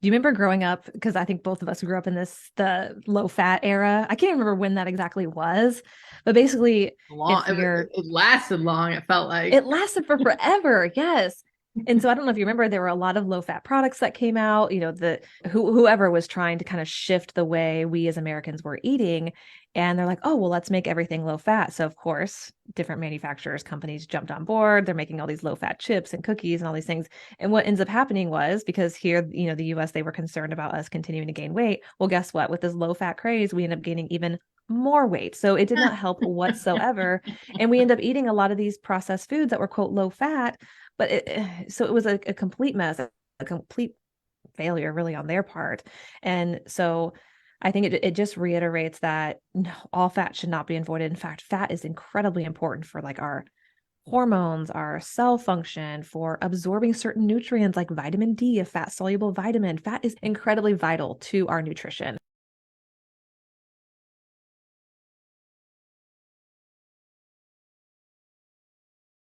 Do you remember growing up? Because I think both of us grew up in the low fat era. I can't even remember when that exactly was, but basically, Long. if you're, It lasted long. It felt like. it lasted for forever. Yes. And so I don't know if you remember, there were a lot of low fat products that came out, whoever was trying to kind of shift the way we as Americans were eating. And they're like, oh, well, let's make everything low fat. So, of course, different manufacturers, companies jumped on board. They're making all these low fat chips and cookies and all these things. And what ends up happening was because here, the US, they were concerned about us continuing to gain weight. Well, guess what? With this low fat craze, we end up gaining even more weight. So it did not help whatsoever. And we end up eating a lot of these processed foods that were, quote, low fat, but so it was a complete mess, a complete failure really on their part. And so I think it just reiterates that no, all fat should not be avoided. In fact, fat is incredibly important for like our hormones, our cell function, for absorbing certain nutrients like vitamin D, a fat soluble vitamin. Fat is incredibly vital to our nutrition.